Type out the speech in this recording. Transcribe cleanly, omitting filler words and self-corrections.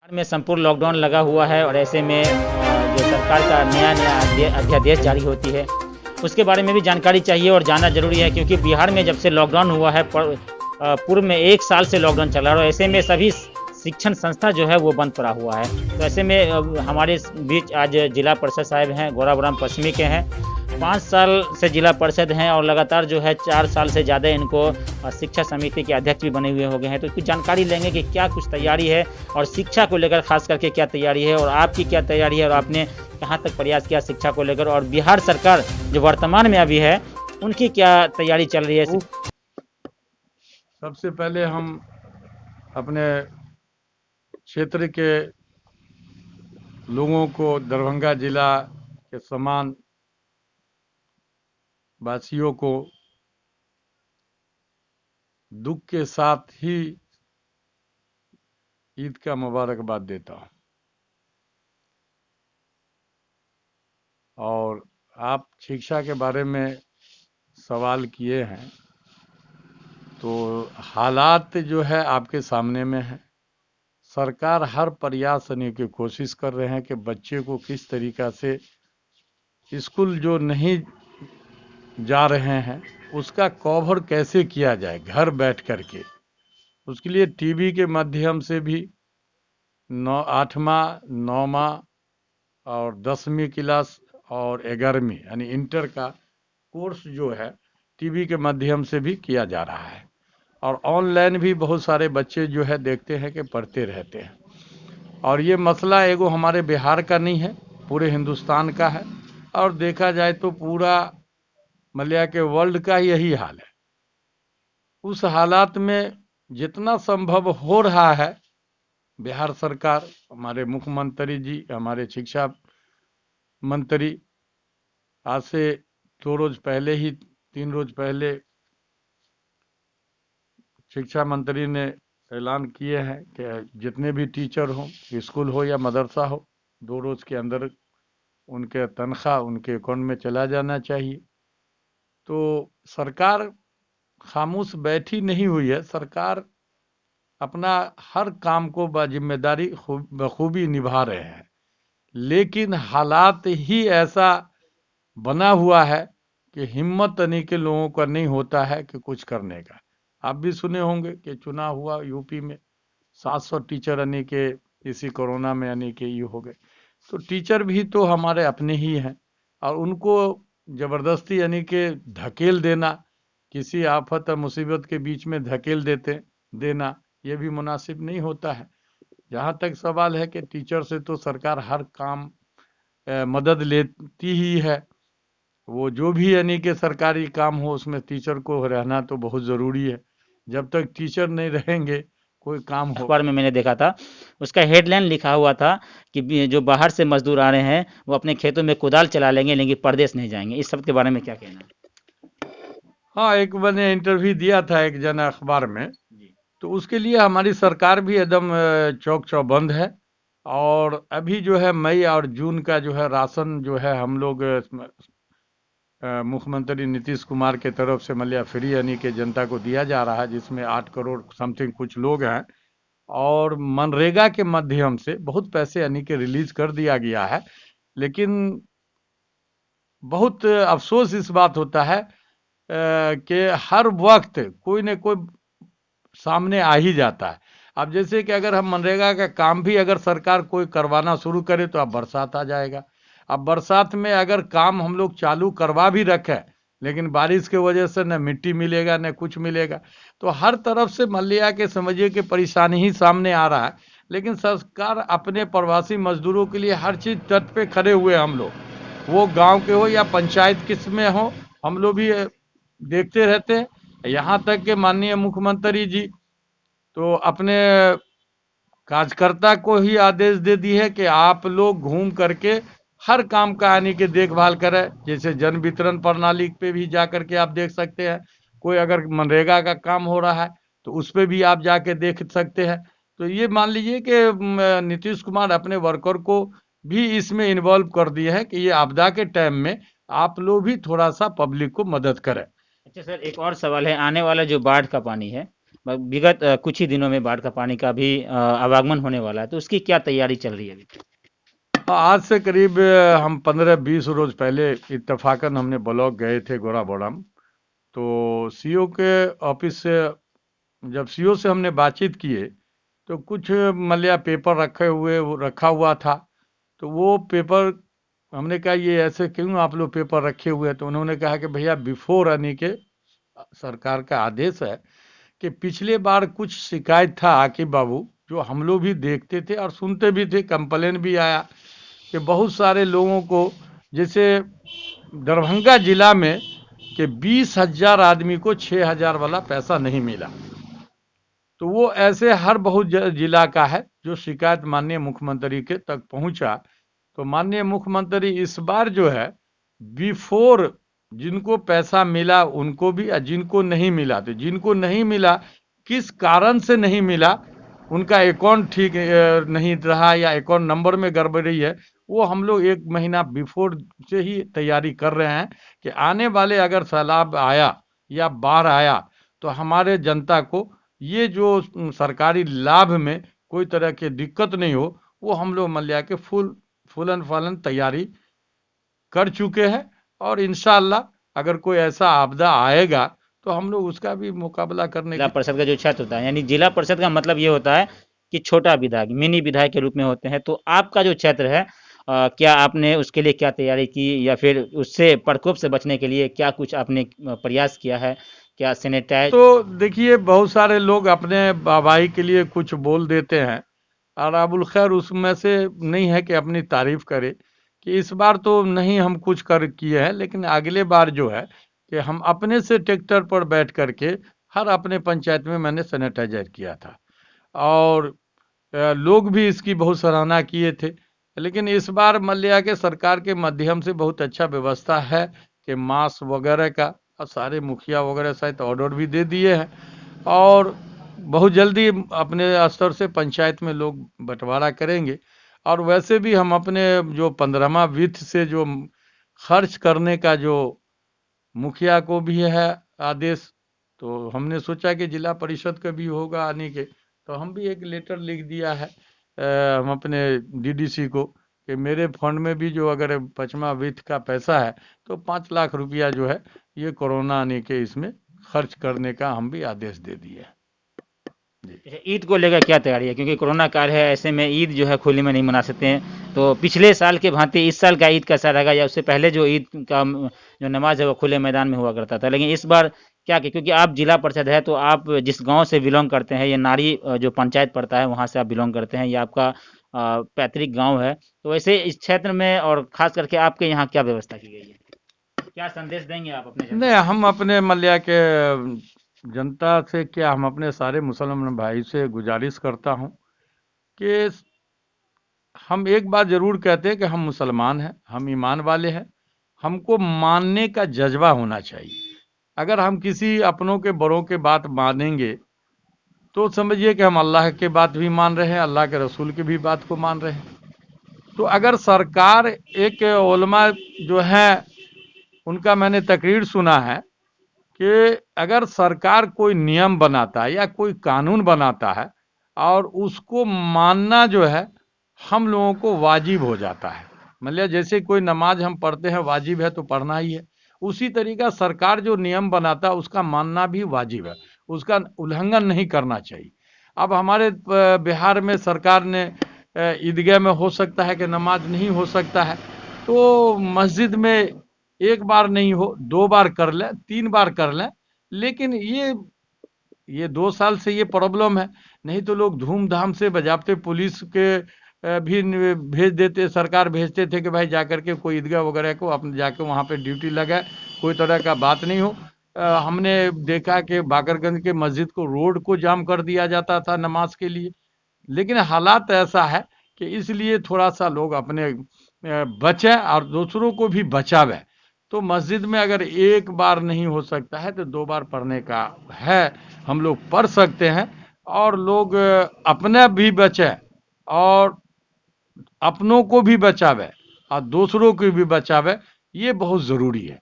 में संपूर्ण लॉकडाउन लगा हुआ है और ऐसे में जो सरकार का नया अध्यादेश जारी होती है उसके बारे में भी जानकारी चाहिए और जानना जरूरी है, क्योंकि बिहार में जब से लॉकडाउन हुआ है पूर्व में 1 साल से लॉकडाउन चल रहा है और ऐसे में सभी शिक्षण संस्था जो है वो बंद पड़ा हुआ है। तो ऐसे में हमारे बीच आज जिला परिषद साहब हैं, गौराबोराम पश्चिमी के हैं, 5 साल से जिला परिषद हैं और लगातार जो है 4 साल से ज़्यादा इनको शिक्षा समिति के अध्यक्ष भी बने हुए हो गए हैं। तो कुछ जानकारी लेंगे कि क्या कुछ तैयारी है और शिक्षा को लेकर खास करके क्या तैयारी है और आपकी क्या तैयारी है और आपने कहाँ तक प्रयास किया शिक्षा को लेकर, और बिहार सरकार जो वर्तमान में अभी है उनकी क्या तैयारी चल रही है। सबसे पहले हम अपने क्षेत्र के लोगों को, दरभंगा जिला के समान वासियों को दुख के साथ ही ईद का मुबारकबाद देता हूँ। और आप शिक्षा के बारे में सवाल किए हैं, तो हालात जो है आपके सामने में है। सरकार हर प्रयास करने की कोशिश कर रहे हैं कि बच्चे को किस तरीका से स्कूल जो नहीं जा रहे हैं उसका कवर कैसे किया जाए घर बैठ करके। उसके लिए टीवी के माध्यम से भी 8वां 9वां और 10वीं क्लास और 11वीं यानी इंटर का कोर्स जो है टीवी के माध्यम से भी किया जा रहा है और ऑनलाइन भी बहुत सारे बच्चे जो है देखते हैं कि पढ़ते रहते हैं। और ये मसला एगो हमारे बिहार का नहीं है, पूरे हिंदुस्तान का है और देखा जाए तो पूरा मलया के वर्ल्ड का यही हाल है। उस हालात में जितना संभव हो रहा है, बिहार सरकार, हमारे मुख्यमंत्री जी, हमारे शिक्षा मंत्री आज से 2 रोज पहले ही 3 रोज पहले शिक्षा मंत्री ने ऐलान किए हैं कि जितने भी टीचर हों, स्कूल हो या मदरसा हो, 2 रोज के अंदर उनके तनख्वाह उनके अकाउंट में चला जाना चाहिए। तो सरकार खामोश बैठी नहीं हुई है, सरकार अपना हर काम को बाजिम्मेदारी बखूबी निभा रहे हैं, लेकिन हालात ही ऐसा बना हुआ है कि हिम्मत नहीं के लोगों का नहीं होता है कि कुछ करने का। आप भी सुने होंगे कि चुनाव हुआ यूपी में, 700 टीचर यानी के इसी कोरोना में यानी कि ये हो गए। तो टीचर भी तो हमारे अपने ही हैं और उनको ज़बरदस्ती यानी कि धकेल देना, किसी आफत और मुसीबत के बीच में धकेल देना ये भी मुनासिब नहीं होता है। जहाँ तक सवाल है कि टीचर से तो सरकार हर काम मदद लेती ही है, वो जो भी यानी कि सरकारी काम हो उसमें टीचर को रहना तो बहुत ज़रूरी है। जब तक टीचर नहीं रहेंगे कोई काम हो। अखबार में मैंने देखा था, उसका हेडलाइन लिखा हुआ था कि जो बाहर से मजदूर आ रहे हैं वो अपने खेतों में कुदाल चला लेंगे लेकिन परदेश नहीं जाएंगे। इस सब के बारे में क्या कहना है? हाँ, एक मैंने इंटरव्यू दिया था एक जन अखबार में, तो उसके लिए हमारी सरकार भी एकदम चौक चौबंद है। और अभी जो है मई और जून का जो है राशन जो है हम लोग मुख्यमंत्री नीतीश कुमार के तरफ से मलिया फ्री यानी कि जनता को दिया जा रहा है, जिसमें 8 करोड़ समथिंग कुछ लोग हैं। और मनरेगा के माध्यम से बहुत पैसे यानी कि रिलीज कर दिया गया है, लेकिन बहुत अफसोस इस बात होता है कि हर वक्त कोई न कोई सामने आ ही जाता है। अब जैसे कि अगर हम मनरेगा का काम भी अगर सरकार कोई करवाना शुरू करे तो अब बरसात आ जाएगा। अब बरसात में अगर काम हम लोग चालू करवा भी रखें, लेकिन बारिश की वजह से न मिट्टी मिलेगा न कुछ मिलेगा, तो हर तरफ से मान लिया कि समझिए कि परेशानी ही सामने आ रहा है। लेकिन सरकार अपने प्रवासी मजदूरों के लिए हर चीज़ तट पे खड़े हुए हम लोग, वो गांव के हो या पंचायत किस में हो, हम लोग भी देखते रहते हैं। यहाँ तक कि माननीय मुख्यमंत्री जी तो अपने कार्यकर्ता को ही आदेश दे दी है कि आप लोग घूम करके हर काम का यानी कि देखभाल करें। जैसे जन वितरण प्रणाली पे भी जा करके आप देख सकते हैं, कोई अगर मनरेगा का काम हो रहा है तो उस पर भी आप जाके देख सकते हैं। तो ये मान लीजिए कि नीतीश कुमार अपने वर्कर को भी इसमें इन्वॉल्व कर दिए हैं कि ये आपदा के टाइम में आप लोग भी थोड़ा सा पब्लिक को मदद करें। अच्छा सर, एक और सवाल है, आने वाला जो बाढ़ का पानी है विगत कुछ ही दिनों में बाढ़ का पानी का भी आवागमन होने वाला है, तो उसकी क्या तैयारी चल रही है अभी? आज से करीब हम 15-20 रोज पहले इत्तेफाकन हमने ब्लॉक गए थे गोराबोड़म। तो सीओ के ऑफिस से जब सीओ से हमने बातचीत किए तो कुछ मलिया पेपर रखा हुआ था। तो वो पेपर हमने कहा ये ऐसे क्यों आप लोग पेपर रखे हुए हैं? तो उन्होंने कहा कि भैया बिफोर यानी के सरकार का आदेश है कि पिछले बार कुछ शिकायत था आकिब बाबू, जो हम लोग भी देखते थे और सुनते भी थे, कंप्लेन भी आया कि बहुत सारे लोगों को, जैसे दरभंगा जिला में कि 20,000 आदमी को 6,000 वाला पैसा नहीं मिला। तो वो ऐसे हर बहुत जिला का है जो शिकायत माननीय मुख्यमंत्री के तक पहुंचा। तो माननीय मुख्यमंत्री इस बार जो है बिफोर जिनको पैसा मिला उनको भी, जिनको नहीं मिला, तो जिनको नहीं मिला किस कारण से नहीं मिला, उनका अकाउंट ठीक नहीं रहा या अकाउंट नंबर में गड़बड़ी है, वो हम लोग 1 महीना बिफोर से ही तैयारी कर रहे हैं कि आने वाले अगर सैलाब आया या बाढ़ आया तो हमारे जनता को ये जो सरकारी लाभ में कोई तरह की दिक्कत नहीं हो, वो हम लोग मल्लिया के फूलन फालन तैयारी कर चुके हैं। और इंशाअल्लाह अगर कोई ऐसा आपदा आएगा तो हम लोग उसका भी मुकाबला करने जिला की। परिषद का जो क्षेत्र होता है, यानी जिला परिषद का मतलब ये होता है कि छोटा विधायक, मिनी विधायक के रूप में होते हैं। तो आपका जो क्षेत्र है, क्या आपने उसके लिए क्या तैयारी की, या फिर उससे प्रकोप से बचने के लिए क्या कुछ आपने प्रयास किया है? क्या सैनिटाइज? तो देखिए बहुत सारे लोग अपने वाहवाही के लिए कुछ बोल देते हैं और अबुल खैर उसमें से नहीं है कि अपनी तारीफ करे कि इस बार तो नहीं हम कुछ कर किए हैं, लेकिन अगले बार जो है कि हम अपने से ट्रैक्टर पर बैठ करके हर अपने पंचायत में मैंने सैनिटाइजर किया था और लोग भी इसकी बहुत सराहना किए थे। लेकिन इस बार मल्लिया के सरकार के माध्यम से बहुत अच्छा व्यवस्था है कि मास्क वगैरह का, और सारे मुखिया वगैरह शायद ऑर्डर भी दे दिए हैं और बहुत जल्दी अपने स्तर से पंचायत में लोग बंटवारा करेंगे। और वैसे भी हम अपने जो 15वां वित्त से जो खर्च करने का जो मुखिया को भी है आदेश, तो हमने सोचा कि जिला परिषद का भी होगा आने के, तो हम भी एक लेटर लिख दिया है हम अपने डीडीसी को कि मेरे फंड में भी जो अगर 5वां वित्त का पैसा है तो 5 लाख रुपया जो है ये कोरोना आने के इसमें खर्च करने का हम भी आदेश दे दिए हैं। अच्छा, ईद को लेकर क्या तैयारी है? क्योंकि कोरोना काल है, ऐसे में ईद जो है खुले में नहीं मना सकते हैं। तो पिछले साल के भांति इस साल का ईद कैसा रहेगा, या उससे पहले जो ईद का जो नमाज है वो खुले मैदान में हुआ करता था, लेकिन इस बार क्या, क्योंकि आप जिला परिषद है तो आप जिस गांव से बिलोंग करते हैं, ये नारी जो पंचायत पड़ता है वहां से आप बिलोंग करते हैं, ये आपका पैतृक गाँव है, तो वैसे इस क्षेत्र में और खास करके आपके यहाँ क्या व्यवस्था की गई है? क्या संदेश देंगे आप अपने जनता नहीं, को? हम अपने मल्लिया के जनता से क्या, हम अपने सारे मुसलमान भाई से गुजारिश करता हूँ कि हम एक बात जरूर कहते हैं कि हम मुसलमान हैं, हम ईमान वाले हैं, हमको मानने का जज्बा होना चाहिए। अगर हम किसी अपनों के बड़ों के बात मानेंगे तो समझिए कि हम अल्लाह के बात भी मान रहे हैं, अल्लाह के रसूल की भी बात को मान रहे हैं। तो अगर सरकार, एक उलमा जो है उनका मैंने तकरीर सुना है कि अगर सरकार कोई नियम बनाता है या कोई कानून बनाता है और उसको मानना जो है हम लोगों को वाजिब हो जाता है, मतलब जैसे कोई नमाज हम पढ़ते हैं वाजिब है तो पढ़ना ही है, उसी तरीका सरकार जो नियम बनाता है उसका मानना भी वाजिब है, उसका उल्लंघन नहीं करना चाहिए। अब हमारे बिहार में सरकार ने ईदगाह में हो सकता है कि नमाज नहीं हो सकता है, तो मस्जिद में एक बार नहीं हो 2 बार कर लें, 3 बार कर लें, लेकिन ये 2 साल से ये प्रॉब्लम है। नहीं तो लोग धूमधाम से बजाते, पुलिस के भी भेज देते, सरकार भेजते थे कि भाई जाकर के कोई ईदगाह वगैरह को अपने जाके वहाँ पे ड्यूटी लगाए, कोई तरह का बात नहीं हो। हमने देखा कि बाकरगंज के मस्जिद को, रोड को जाम कर दिया जाता था नमाज के लिए। लेकिन हालात ऐसा है कि इसलिए थोड़ा सा लोग अपने बचें और दूसरों को भी बचावें। तो मस्जिद में अगर एक बार नहीं हो सकता है तो 2 बार पढ़ने का है, हम लोग पढ़ सकते हैं। और लोग अपने भी बचें और अपनों को भी बचावे और दूसरों को भी बचावे, ये बहुत ज़रूरी है।